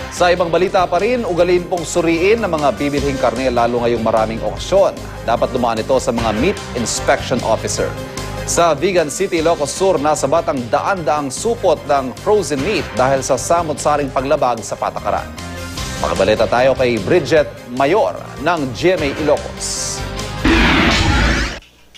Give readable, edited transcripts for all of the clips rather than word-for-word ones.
Sa ibang balita pa rin, ugaliin pong suriin ng mga bibilhing karne lalo ngayong maraming okasyon. Dapat dumaan ito sa mga meat inspection officer. Sa Vigan City, Ilocos Sur, nasa batang daan-daang supot ng frozen meat dahil sa samot-saring paglabag sa patakaran. Makabalita tayo kay Bridget Mayor ng GMA Ilocos.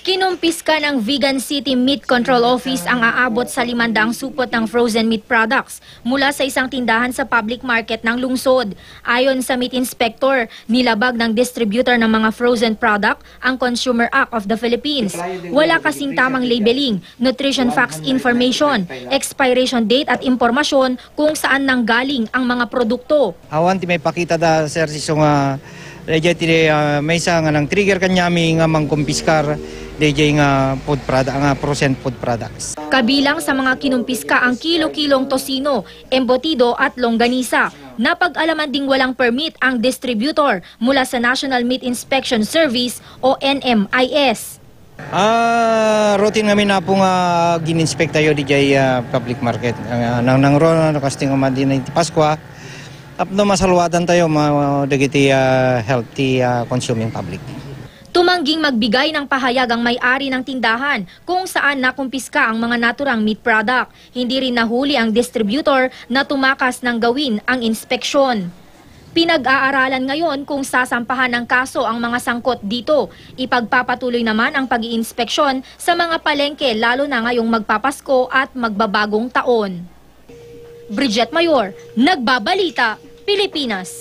Kinumpiska ng Vigan City Meat Control Office ang aabot sa 500 supot ng frozen meat products mula sa isang tindahan sa public market ng lungsod. Ayon sa meat inspector, nilabag ng distributor ng mga frozen product ang Consumer Act of the Philippines. Wala kasing tamang labeling, nutrition facts information, expiration date at impormasyon kung saan nanggaling ang mga produkto. Awan ti may pakita da sir nga may isa nga nang trigger kanyami nga mangkumpiskar DJ nga food product nga frozen food products. Kabilang sa mga kinumpiska ang kilo-kilong tosino, embutido at longganisa. Napag-alaman ding walang permit ang distributor mula sa National Meat Inspection Service o NMIS. Routine namin na po nga gin-inspect tayo DJ public market. Nang ron casting umadin na Paskwa. Apno masalwadan tayo dagiti healthy consuming public. Tumangging magbigay ng pahayag ang may-ari ng tindahan kung saan nakumpiska ang mga naturang meat product. Hindi rin nahuli ang distributor na tumakas ng gawin ang inspeksyon. Pinag-aaralan ngayon kung sasampahan ng kaso ang mga sangkot dito. Ipagpapatuloy naman ang pag-iinspeksyon sa mga palengke lalo na ngayong magpapasko at magbabagong taon. Bridget Mayor, Nagbabalita, Pilipinas.